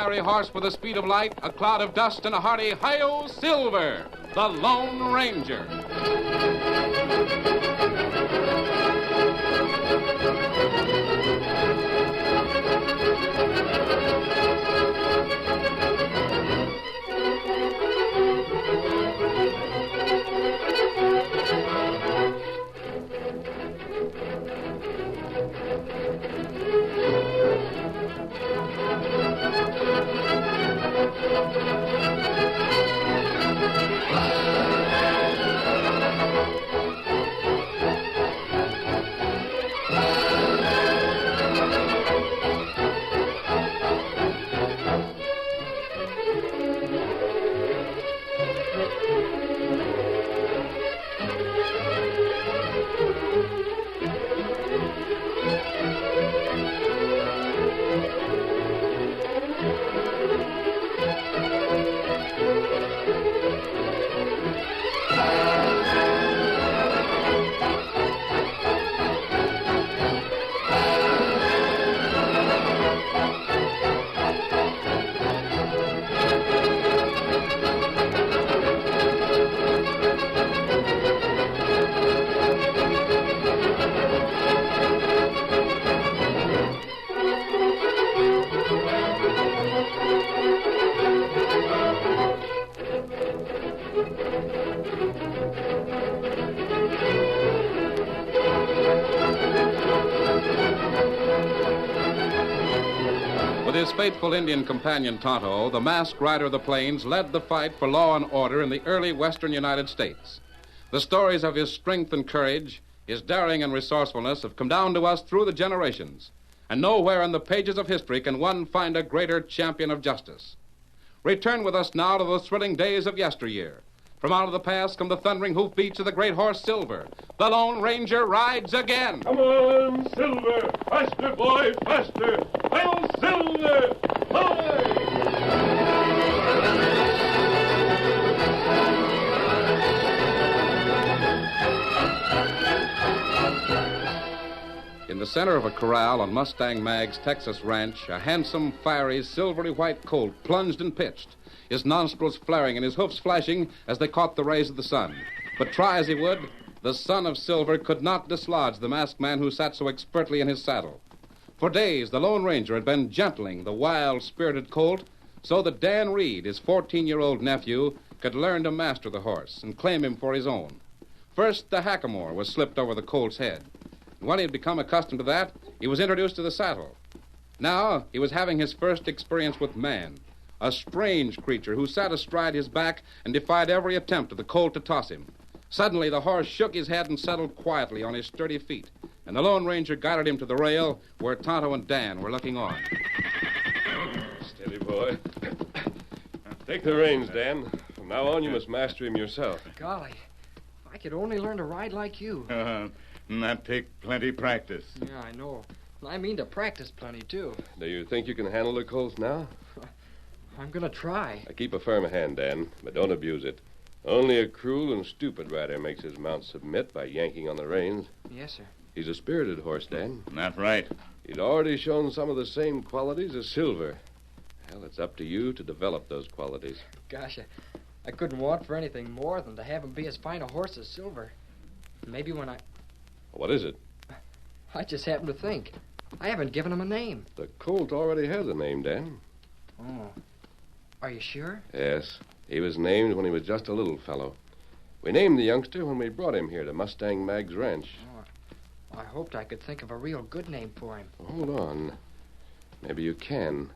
fiery horse with the speed of light, a cloud of dust, and a hearty "Hi-Yo, Silver!" The Lone Ranger. With his faithful Indian companion Tonto, the masked rider of the plains led the fight for law and order in the early western United States. The stories of his strength and courage, his daring and resourcefulness have come down to us through the generations, and nowhere in the pages of history can one find a greater champion of justice. Return with us now to the thrilling days of yesteryear. From out of the past come the thundering hoofbeats of the great horse Silver. The Lone Ranger rides again. Come on, Silver! Faster, boy, faster! Hi-yo, Silver! Hi! In the center of a corral on Mustang Mag's Texas ranch, a handsome, fiery, silvery white colt plunged and pitched, his nostrils flaring and his hoofs flashing as they caught the rays of the sun. But try as he would, the son of Silver could not dislodge the masked man who sat so expertly in his saddle. For days, the Lone Ranger had been gentling the wild, spirited colt so that Dan Reed, his 14-year-old nephew, could learn to master the horse and claim him for his own. First, the hackamore was slipped over the colt's head. And when he had become accustomed to that, he was introduced to the saddle. Now, he was having his first experience with man, a strange creature who sat astride his back and defied every attempt of the colt to toss him. Suddenly, the horse shook his head and settled quietly on his sturdy feet, and the Lone Ranger guided him to the rail where Tonto and Dan were looking on. Steady, boy. Take the reins, Dan. From now on, you must master him yourself. Golly, if I could only learn to ride like you. That take plenty practice. Yeah, I know. I mean to practice plenty, too. Do you think you can handle the colt now? I'm going to try. Now, keep a firm hand, Dan, but don't abuse it. Only a cruel and stupid rider makes his mount submit by yanking on the reins. Yes, sir. He's a spirited horse, Dan. That's right. He's already shown some of the same qualities as Silver. Well, it's up to you to develop those qualities. Gosh, I couldn't want for anything more than to have him be as fine a horse as Silver. Maybe when What is it? I just happened to think. I haven't given him a name. The colt already has a name, Dan. Oh. Are you sure? Yes. He was named when he was just a little fellow. We named the youngster when we brought him here to Mustang Mag's ranch. Oh, I hoped I could think of a real good name for him. Hold on. Maybe you can.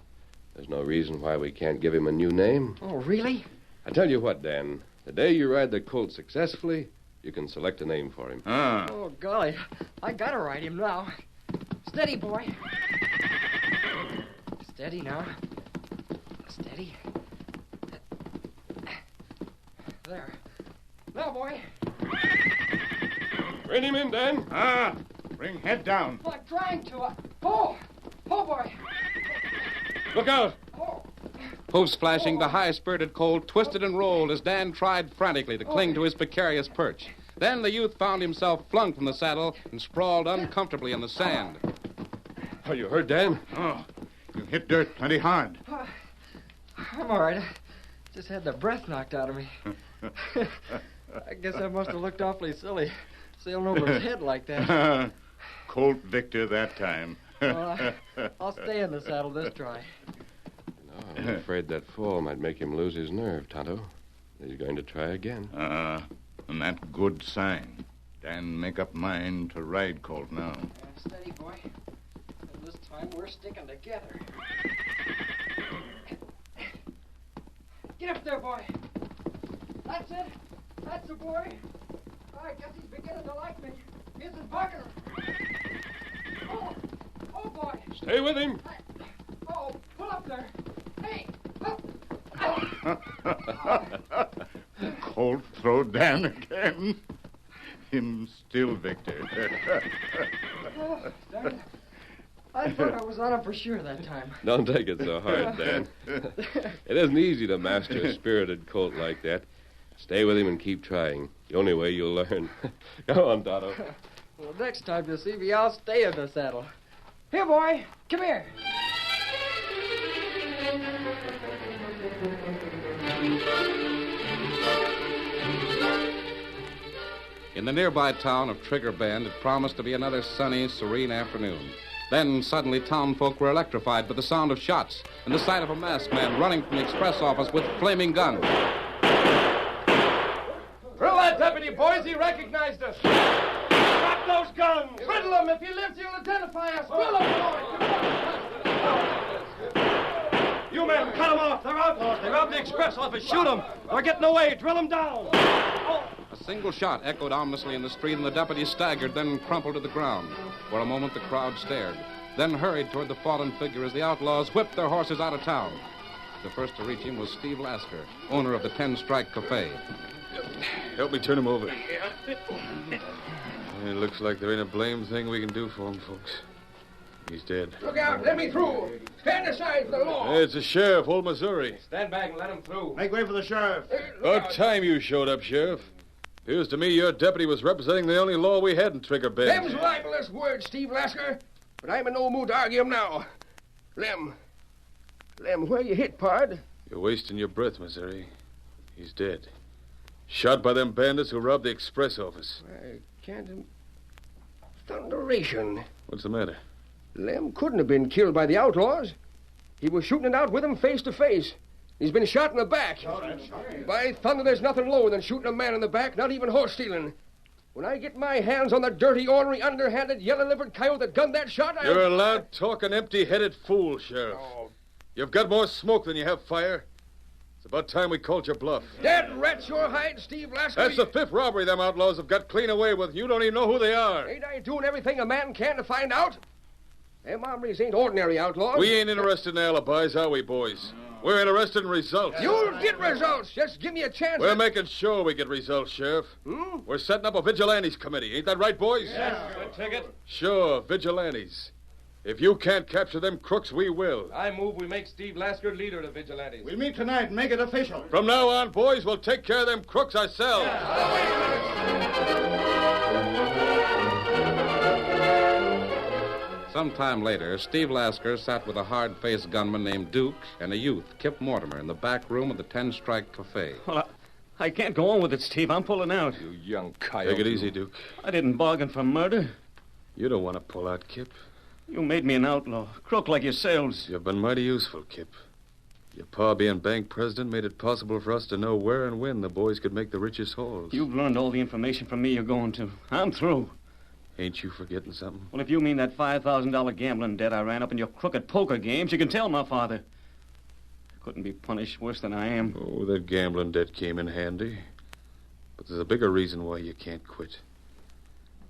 There's no reason why we can't give him a new name. Oh, really? I tell you what, Dan. The day you ride the colt successfully, you can select a name for him. Oh, golly. I gotta ride him now. Steady, boy. Steady now. Steady. There. Now, boy. Rein him in, Dan. Bring head down. I'm trying to. Oh, boy. Look out. Oh. Hoofs flashing, the high-spirited colt twisted and rolled as Dan tried frantically to cling to his precarious perch. Then the youth found himself flung from the saddle and sprawled uncomfortably in the sand. Are you hurt, Dan? Oh, you hit dirt plenty hard. I'm all right. I just had the breath knocked out of me. I guess I must have looked awfully silly, sailing over his head like that. Colt Victor that time. Well, I'll stay in the saddle this try. No, I'm afraid that fall might make him lose his nerve, Tonto. He's going to try again. And that good sign. Dan make up mind to ride Colt now. Steady, boy. And this time we're sticking together. Get up there, boy. That's it. That's the boy. I guess he's beginning to like me. Here's his bucker. Oh, boy. Stay with him. Pull up there. Hey, up. Colt throw Dan again. Him still Victor. Darn it. I thought I was on him for sure that time. Don't take it so hard, Dan. It isn't easy to master a spirited colt like that. Stay with him and keep trying. The only way you'll learn. Go on, Tonto. Well, next time you see me, I'll stay in the saddle. Here, boy. Come here. In the nearby town of Trigger Bend, it promised to be another sunny, serene afternoon. Then, suddenly, townfolk were electrified by the sound of shots and the sight of a masked man running from the express office with flaming guns. Drill that deputy, boys. He recognized us. Drop those guns. Riddle him. If he lives, he'll identify us. Drill him, boys. You men, cut them off. They're outlaws. They robbed the express office. Shoot them. They're getting away. Drill them down. A single shot echoed ominously in the street, and the deputy staggered, then crumpled to the ground. For a moment, the crowd stared, then hurried toward the fallen figure as the outlaws whipped their horses out of town. The first to reach him was Steve Lasker, owner of the 10 Strike Cafe. Help me turn him over. It looks like there ain't a blame thing we can do for him, folks. He's dead. Look out. Let me through. Stand aside for the law. Hey, it's the sheriff, old Missouri. Stand back and let him through. Make way for the sheriff. About time you showed up, Sheriff. Appears to me your deputy was representing the only law we had in Trigger Bend. Them's libelous words, Steve Lasker. But I'm in no mood to argue 'em now. Lem, where you hit, pard? You're wasting your breath, Missouri. He's dead. Shot by them bandits who robbed the express office. I can't... Thunderation. What's the matter? Lem couldn't have been killed by the outlaws. He was shooting it out with them face to face. He's been shot in the back. By thunder, there's nothing lower than shooting a man in the back, not even horse stealing. When I get my hands on the dirty, ornery, underhanded, yellow-livered coyote that gunned that shot, You're a loud-talking, empty-headed fool, Sheriff. You've got more smoke than you have fire. It's about time we called your bluff. Dead rats your hide, Steve Lasker. That's the 5th robbery them outlaws have got clean away with. You don't even know who they are. Ain't I doing everything a man can to find out? Them hombres ain't ordinary outlaws. We ain't interested in alibis, are we, boys? We're interested in results. You'll get results. Just give me a chance. We're making sure we get results, Sheriff. We're setting up a vigilantes committee. Ain't that right, boys? Yes, good ticket. Sure, vigilantes. If you can't capture them crooks, we will. I move we make Steve Lasker leader of the vigilantes. We'll meet tonight and make it official. From now on, boys, we'll take care of them crooks ourselves. Some time later, Steve Lasker sat with a hard-faced gunman named Duke and a youth, Kip Mortimer, in the back room of the 10 Strike Cafe. Well, I can't go on with it, Steve. I'm pulling out. You young coyote. Take it easy, Duke. I didn't bargain for murder. You don't want to pull out, Kip. You made me an outlaw, crook like yourselves. You've been mighty useful, Kip. Your pa being bank president made it possible for us to know where and when the boys could make the richest hauls. You've learned all the information from me you're going to. I'm through. Ain't you forgetting something? Well, if you mean that $5,000 gambling debt I ran up in your crooked poker games, you can tell my father. I couldn't be punished worse than I am. Oh, that gambling debt came in handy. But there's a bigger reason why you can't quit.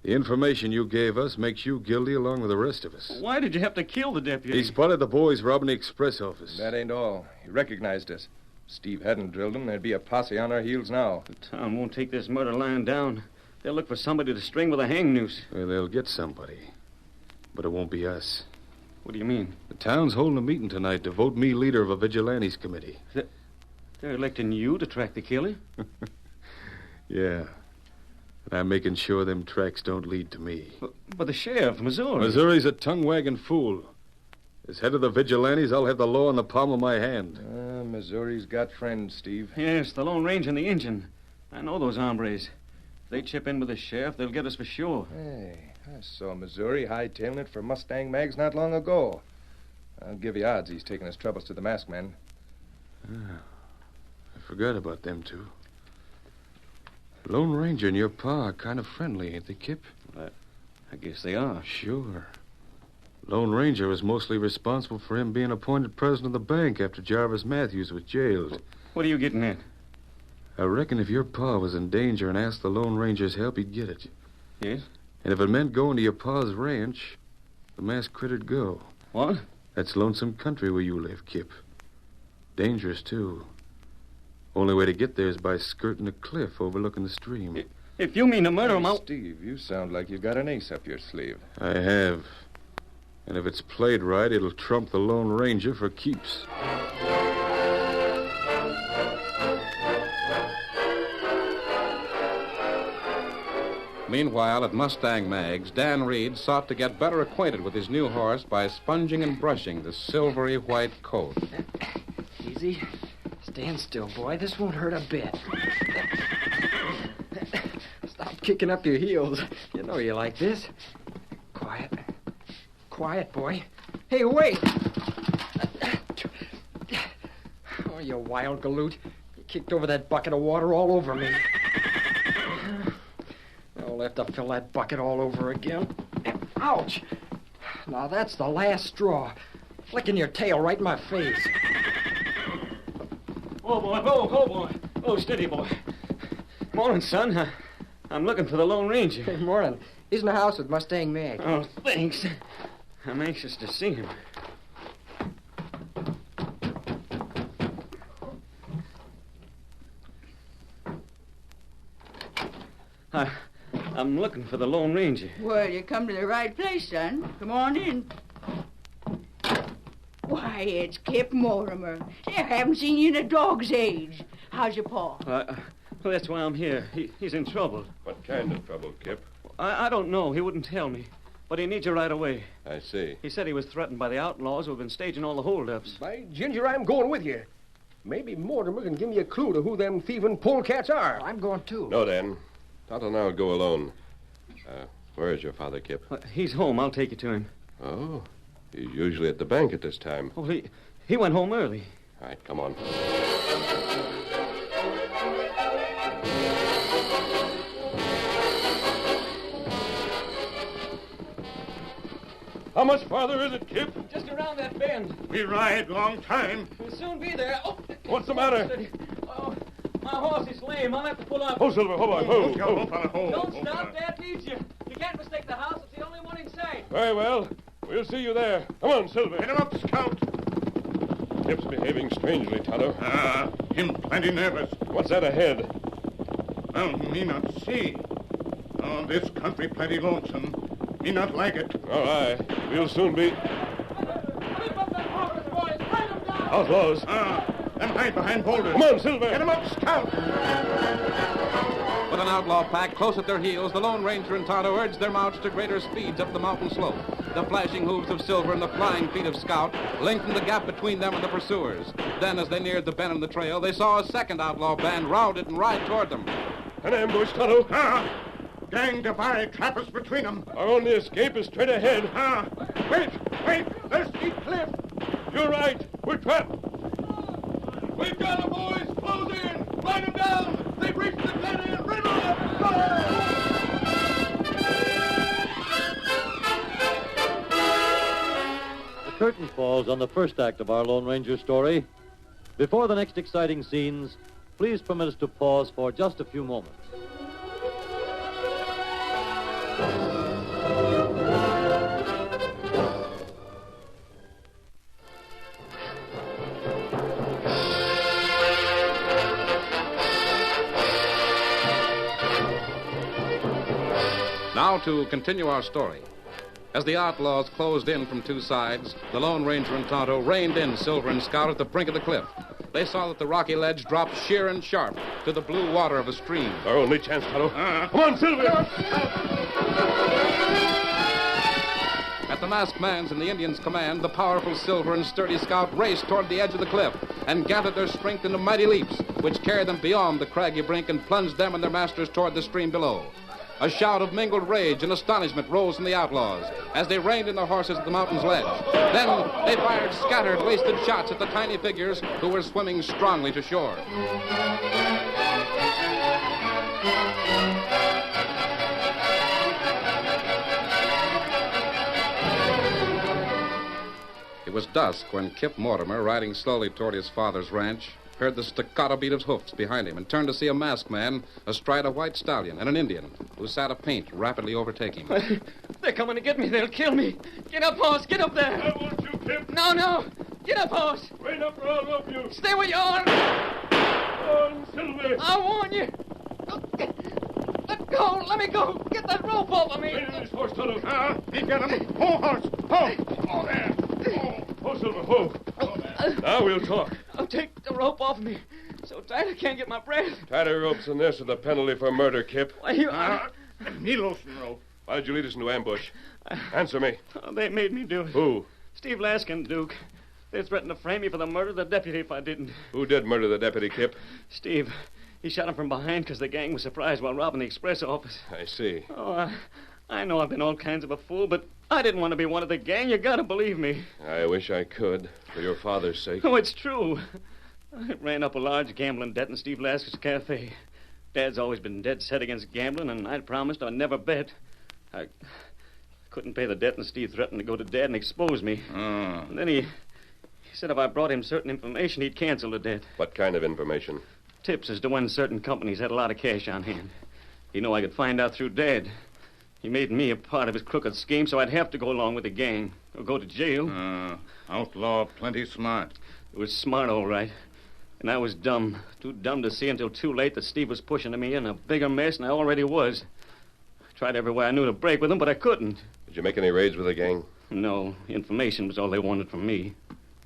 The information you gave us makes you guilty along with the rest of us. Why did you have to kill the deputy? He spotted the boys robbing the express office. That ain't all. He recognized us. If Steve hadn't drilled him, there'd be a posse on our heels now. The town won't take this murder lying down. They'll look for somebody to string with a hang noose. Well, they'll get somebody. But it won't be us. What do you mean? The town's holding a meeting tonight to vote me leader of a vigilantes committee. They're electing you to track the killer? Yeah. And I'm making sure them tracks don't lead to me. But the sheriff, Missouri. Missouri's a tongue-wagging fool. As head of the vigilantes, I'll have the law in the palm of my hand. Missouri's got friends, Steve. Yes, the Lone Ranger and the Injun. I know those hombres. If they chip in with the sheriff, they'll get us for sure. Hey, I saw Missouri hightailing it for Mustang Mags not long ago. I'll give you odds he's taking his troubles to the masked man. I forgot about them two. Lone Ranger and your pa are kind of friendly, ain't they, Kip? I guess they are. Sure. Lone Ranger was mostly responsible for him being appointed president of the bank after Jarvis Matthews was jailed. What are you getting at? I reckon if your pa was in danger and asked the Lone Ranger's help, he'd get it. Yes? And if it meant going to your pa's ranch, the masked critter'd go. What? That's lonesome country where you live, Kip. Dangerous, too. Only way to get there is by skirting a cliff overlooking the stream. If you mean to murder him, I'll... Steve, you sound like you've got an ace up your sleeve. I have. And if it's played right, it'll trump the Lone Ranger for keeps. Meanwhile, at Mustang Mag's, Dan Reed sought to get better acquainted with his new horse by sponging and brushing the silvery white coat. Easy. Stand still, boy. This won't hurt a bit. Stop kicking up your heels. You know you like this. Quiet. Quiet, boy. Hey, wait! Oh, you wild galoot. You kicked over that bucket of water all over me. I'll have to fill that bucket all over again. Ouch! Now that's the last straw. Flicking your tail right in my face. Oh, boy. Oh, boy. Oh, steady, boy. Morning, son. I'm looking for the Lone Ranger. Good morning. He's in the house with Mustang Mag. Oh, thanks. I'm anxious to see him. I'm looking for the Lone Ranger. Well, you come to the right place, son. Come on in. Why, it's Kip Mortimer. I haven't seen you in a dog's age. How's your paw? Well, that's why I'm here. He's in trouble. What kind of trouble, Kip? I don't know. He wouldn't tell me. But he needs you right away. I see. He said he was threatened by the outlaws who have been staging all the holdups. By Ginger, I'm going with you. Maybe Mortimer can give me a clue to who them thieving polecats are. I'm going too. No, Dan. Tonto and I'll go alone. Where is your father, Kip? He's home. I'll take you to him. Oh, he's usually at the bank at this time. Oh, he went home early. All right, come on. How much farther is it, Kip? Just around that bend. We ride long time. We'll soon be there. Oh, What's the matter? Oh, my horse is lame. I'll have to pull up. Oh, Silver, hold on. Don't stop. Dad needs you. You can't mistake the house. It's the only one in sight. Very well. We'll see you there. Come on, Silver. Get him up, Scout. Kip's behaving strangely, Tonto. Him plenty nervous. What's that ahead? Well, me not see. Oh, this country plenty lonesome. Me not like it. All right. We'll soon be... Outlaws. Them hide behind boulders. Come on, Silver. Get him up, Scout. With an outlaw pack close at their heels, the Lone Ranger and Tonto urged their mounts to greater speeds up the mountain slope. The flashing hooves of Silver and the flying feet of Scout lengthened the gap between them and the pursuers. Then, as they neared the bend in the trail, they saw a second outlaw band rounded and ride toward them. An ambush, Tonto. Gang divide, trap us between them. Our only escape is straight ahead. Wait, there's steep cliff. You're right. We're trapped. We've got them, boys. Close in. Ride them down. They've reached the dead end. Rid them. The curtain falls on the first act of our Lone Ranger story. Before the next exciting scenes, please permit us to pause for just a few moments. Now to continue our story. As the outlaws closed in from two sides, the Lone Ranger and Tonto reined in Silver and Scout at the brink of the cliff. They saw that the rocky ledge dropped sheer and sharp to the blue water of a stream. Our only chance, Tonto. Come on, Silver. At With the masked man's and the Indian's command, the powerful Silver and sturdy scout raced toward the edge of the cliff and gathered their strength into mighty leaps, which carried them beyond the craggy brink and plunged them and their masters toward the stream below. A shout of mingled rage and astonishment rose from the outlaws as they reined in their horses at the mountain's ledge. Then they fired scattered, wasted shots at the tiny figures who were swimming strongly to shore. It was dusk when Kip Mortimer, riding slowly toward his father's ranch, heard the staccato beat of hoofs behind him and turned to see a masked man astride a white stallion and an Indian who sat a paint rapidly overtaking him. They're coming to get me. They'll kill me. Get up, horse. Get up there. I want you, Kip. No. Get up, horse. Rein up or I'll rope you. Stay where you are. On, Silver. I warn you. Let go. Let me go. Get that rope off of me. Rein in this horse, fellow. He got him. Ho, horse. Ho. Oh, there. Ho, Silver, ho. Now we'll talk. Oh, take the rope off me. So tight I can't get my breath. Tighter ropes than this are the penalty for murder, Kip. Why, you... Me loosen rope. Why did you lead us into ambush? Answer me. Oh, they made me do it. Who? Steve Laskin, Duke. They threatened to frame me for the murder of the deputy if I didn't. Who did murder the deputy, Kip? Steve. He shot him from behind because the gang was surprised while robbing the express office. I see. Oh, I know I've been all kinds of a fool, but I didn't want to be one of the gang. You gotta believe me. I wish I could, for your father's sake. Oh, it's true. I ran up a large gambling debt in Steve Lasker's cafe. Dad's always been dead set against gambling, and I'd promised I'd never bet. I couldn't pay the debt, and Steve threatened to go to Dad and expose me. And then he said if I brought him certain information, he'd cancel the debt. What kind of information? Tips as to when certain companies had a lot of cash on hand. He knew I could find out through Dad. He made me a part of his crooked scheme, so I'd have to go along with the gang or go to jail. Outlaw plenty smart. It was smart, all right. And I was dumb. Too dumb to see until too late that Steve was pushing me in a bigger mess than I already was. I tried every way I knew to break with him, but I couldn't. Did you make any raids with the gang? No. Information was all they wanted from me.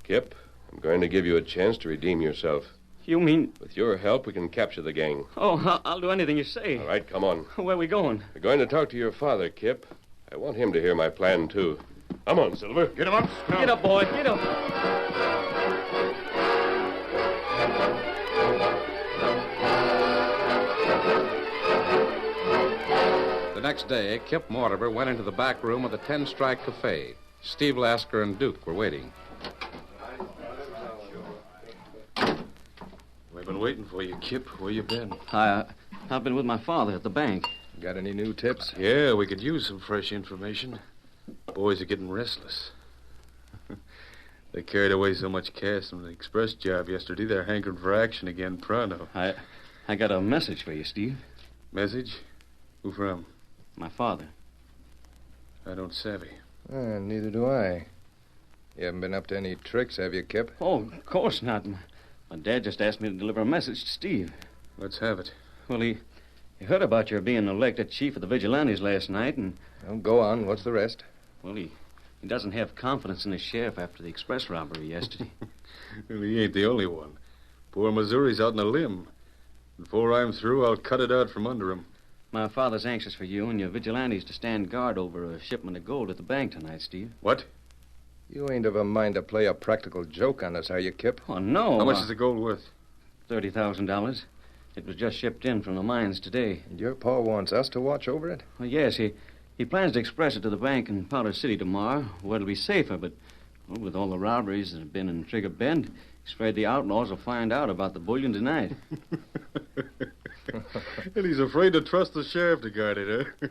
Kip, I'm going to give you a chance to redeem yourself. You mean... With your help, we can capture the gang. Oh, I'll do anything you say. All right, come on. Where are we going? We're going to talk to your father, Kip. I want him to hear my plan, too. Come on, Silver. Get him up, Scout. Get up, boy. Get up. The next day, Kip Mortimer went into the back room of the 10-Strike Cafe. Steve Lasker and Duke were waiting. We've been waiting for you, Kip. Where you been? I've been with my father at the bank. Got any new tips? Yeah, we could use some fresh information. Boys are getting restless. They carried away so much cash from the express job yesterday, they're hankering for action again pronto. I got a message for you, Steve. Message? Who from? My father. I don't savvy. Neither do I. You haven't been up to any tricks, have you, Kip? Oh, of course not. My dad just asked me to deliver a message to Steve. Let's have it. Well, he heard about your being elected chief of the vigilantes last night, and... Well, go on. What's the rest? Well, he doesn't have confidence in his sheriff after the express robbery yesterday. Well, he ain't the only one. Poor Missouri's out on a limb. Before I'm through, I'll cut it out from under him. My father's anxious for you and your vigilantes to stand guard over a shipment of gold at the bank tonight, Steve. What? You ain't of a mind to play a practical joke on us, are you, Kip? Oh, no. How much is the gold worth? $30,000. It was just shipped in from the mines today. And your pa wants us to watch over it? Well, yes, he plans to express it to the bank in Powder City tomorrow, where it'll be safer, but with all the robberies that have been in Trigger Bend, he's afraid the outlaws will find out about the bullion tonight. And he's afraid to trust the sheriff to guard it, huh?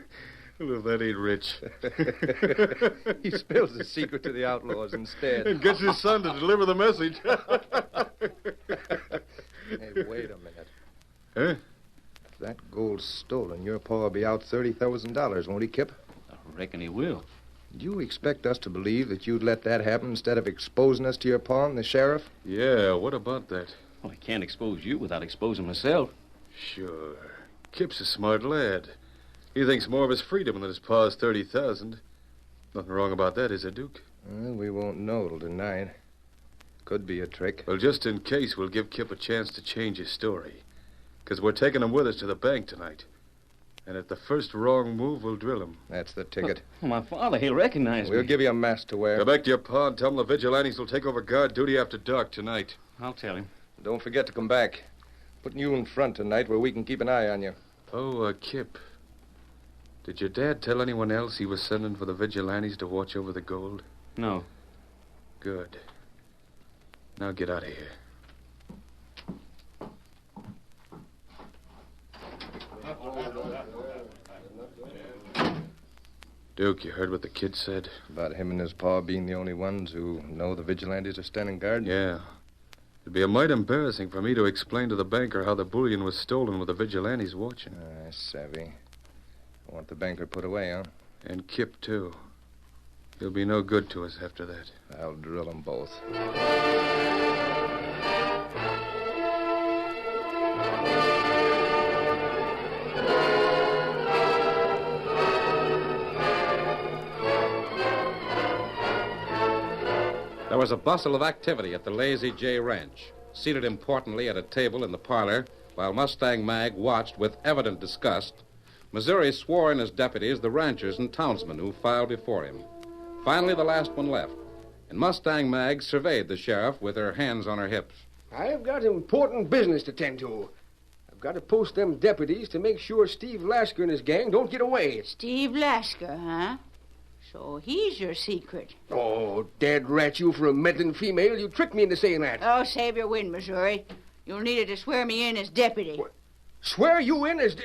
Well, if that ain't rich. He spills the secret to the outlaws instead. And gets his son to deliver the message. Hey, wait a minute. Huh? If that gold's stolen, your pa'll be out $30,000, won't he, Kip? I reckon he will. Do you expect us to believe that you'd let that happen instead of exposing us to your pa and the sheriff? Yeah, what about that? Well, I can't expose you without exposing myself. Sure. Kip's a smart lad. He thinks more of his freedom than his pa's 30,000. Nothing wrong about that, is there, Duke? Well, we won't know till tonight. Could be a trick. Well, just in case, we'll give Kip a chance to change his story. Because we're taking him with us to the bank tonight. And at the first wrong move, we'll drill him. That's the ticket. My father, he'll recognize me. We'll give you a mask to wear. Go back to your pa and tell him the vigilantes will take over guard duty after dark tonight. I'll tell him. Don't forget to come back. Putting you in front tonight where we can keep an eye on you. Oh, Kip. Did your dad tell anyone else he was sending for the vigilantes to watch over the gold? No. Good. Now get out of here. Duke, you heard what the kid said? About him and his pa being the only ones who know the vigilantes are standing guard? Yeah. It'd be a mite embarrassing for me to explain to the banker how the bullion was stolen with the vigilantes watching. Savvy. I want the banker put away, huh? And Kip, too. He'll be no good to us after that. I'll drill them both. There was a bustle of activity at the Lazy J Ranch. Seated importantly at a table in the parlor, while Mustang Mag watched with evident disgust, Missouri swore in his deputies the ranchers and townsmen who filed before him. Finally, the last one left, and Mustang Mag surveyed the sheriff with her hands on her hips. I've got important business to tend to. I've got to post them deputies to make sure Steve Lasker and his gang don't get away. Steve Lasker, huh? So he's your secret. Oh, dead rat you for a meddling female. You tricked me into saying that. Oh, save your wind, Missouri. You'll need it to swear me in as deputy. What? Swear you in as...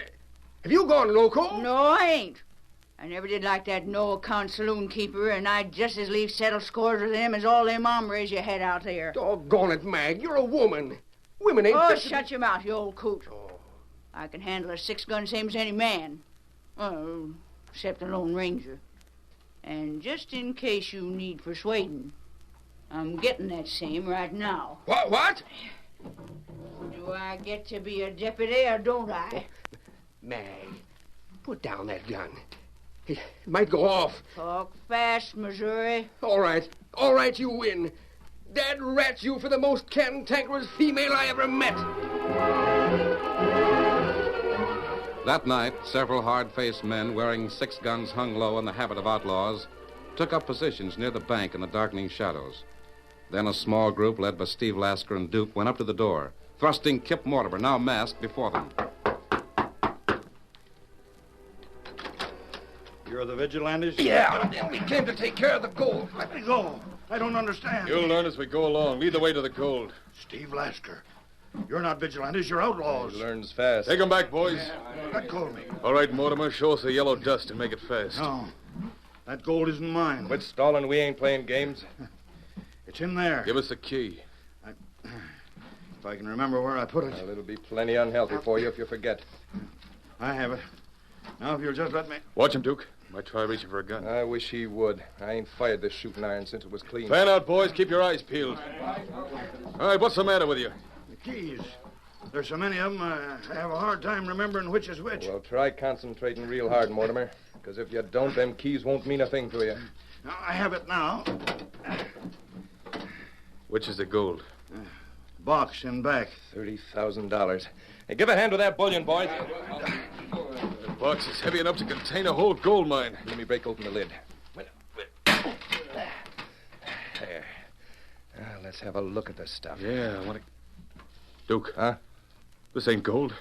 Have you gone loco? No, I ain't. I never did like that no-account saloon keeper, and I'd just as lief settle scores with him as all them hombres you had out there. Doggone it, Mag. You're a woman. Women ain't... Oh, shut your mouth, you old coot. Oh. I can handle a 6-gun same as any man. Well, except the Lone Ranger. And just in case you need persuading, I'm getting that same right now. What? Do I get to be a deputy or don't I? Mag, put down that gun. It might go off. Talk fast, Missouri. All right, you win. Dad rats you for the most cantankerous female I ever met. That night, several hard-faced men wearing 6 guns hung low in the habit of outlaws took up positions near the bank in the darkening shadows. Then a small group led by Steve Lasker and Duke went up to the door, thrusting Kip Mortimer, now masked, before them. You're the vigilantes? Yeah, we came to take care of the gold. Let me go. I don't understand. You'll learn as we go along. Lead the way to the gold. Steve Lasker. You're not vigilantes, you're outlaws. He learns fast. Take 'em back, boys. Let go of me. All right, Mortimer, show us the yellow dust and make it fast. No. That gold isn't mine. Quit stalling. We ain't playing games. It's in there. Give us the key. If I can remember where I put it. Well, it'll be plenty unhealthy for you if you forget. I have it. Now, if you'll just let me... Watch him, Duke. Might try reaching for a gun. I wish he would. I ain't fired this shooting iron since it was clean. Fan out, boys. Keep your eyes peeled. All right, what's the matter with you? The keys. There's so many of them, I have a hard time remembering which is which. Well, try concentrating real hard, Mortimer. Because if you don't, them keys won't mean a thing to you. Now, I have it now. Which is the gold? Box in back. $30,000. Hey, give a hand with that bullion, boys. The box is heavy enough to contain a whole gold mine. Let me break open the lid. There. Now, let's have a look at this stuff. Yeah, I want to... Duke. Huh? This ain't gold.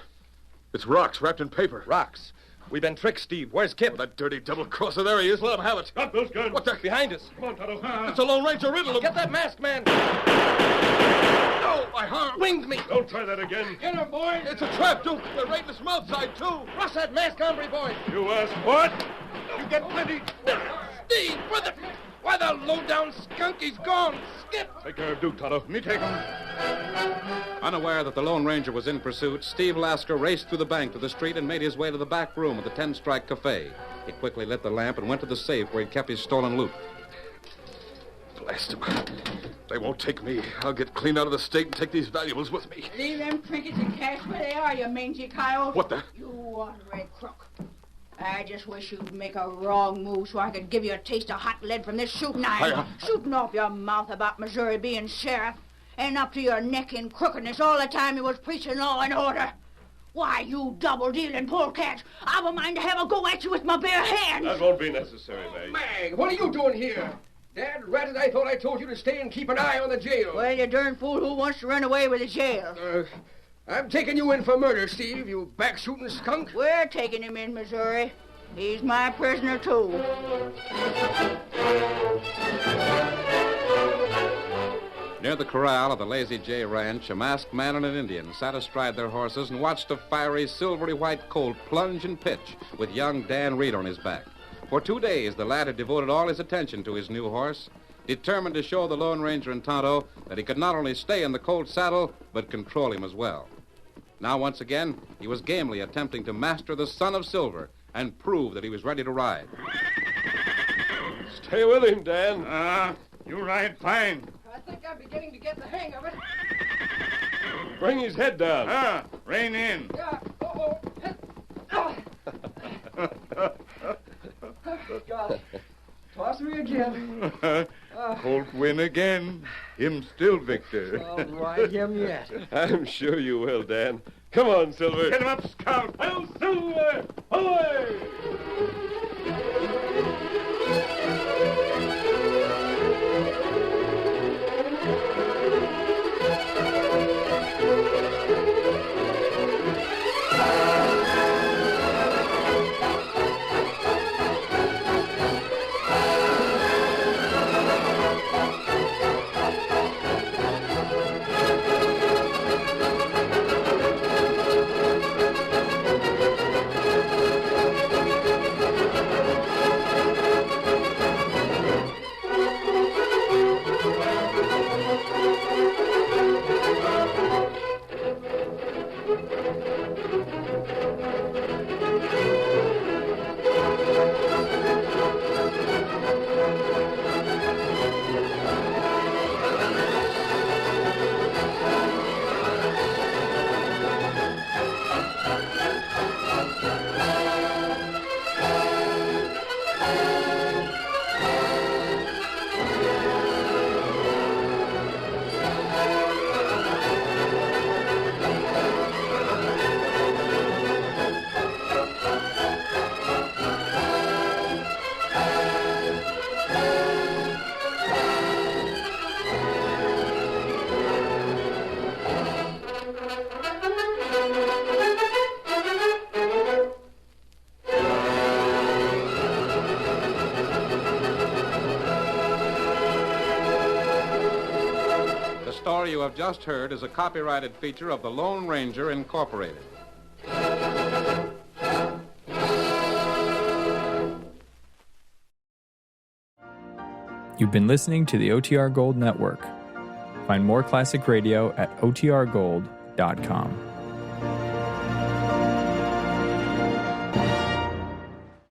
It's rocks wrapped in paper. Rocks? We've been tricked, Steve. Where's Kip? Oh, that dirty double-crosser. There he is. Let him have it. Drop those guns. What the... Behind us. Come on, Tonto. It's a Lone Ranger riddle. Get that masked man. No, my arm. Winged me. Don't try that again. Get him, boys. It's a trap, Duke. They're right in the mouth side, too. Cross that mask, hombre, boys. You asked what? You get plenty. Steve, brother. Why, the low-down skunk, he's gone. Skip. Take care of Duke, Tonto. Me take him. Unaware that the Lone Ranger was in pursuit, Steve Lasker raced through the bank to the street and made his way to the back room of the 10 Strike Cafe. He quickly lit the lamp and went to the safe where he'd kept his stolen loot. Blast them. They won't take me. I'll get clean out of the state and take these valuables with me. Leave them trinkets and cash where they are, you mangy coyote. What the? You ornery crook. I just wish you'd make a wrong move so I could give you a taste of hot lead from this shooting iron. Shooting off your mouth about Missouri being sheriff and up to your neck in crookedness all the time you was preaching law and order. Why, you double-dealing polecat, I've a mind to have a go at you with my bare hands. That won't be necessary, Mag. Mag, what are you doing here? Dad ratted, I thought I told you to stay and keep an eye on the jail. Well, you darn fool, who wants to run away with the jail? I'm taking you in for murder, Steve, you back-shooting skunk. We're taking him in, Missouri. He's my prisoner, too. Near the corral of the Lazy J Ranch, a masked man and an Indian sat astride their horses and watched a fiery, silvery white colt plunge and pitch with young Dan Reed on his back. For 2 days, the lad had devoted all his attention to his new horse, determined to show the Lone Ranger and Tonto that he could not only stay in the colt's saddle, but control him as well. Now, once again, he was gamely attempting to master the son of Silver and prove that he was ready to ride. Stay with him, Dan. You ride fine. I think I'm beginning to get the hang of it. Bring his head down. Rein in. Yeah. God. Toss me again. Colt win again. Him still victor. I'll ride him yet. I'm sure you will, Dan. Come on, Silver. Get him up, Scout. Hail, Silver! Away! The story you have just heard is a copyrighted feature of the Lone Ranger Incorporated. You've been listening to the OTR Gold Network. Find more classic radio at otrgold.com.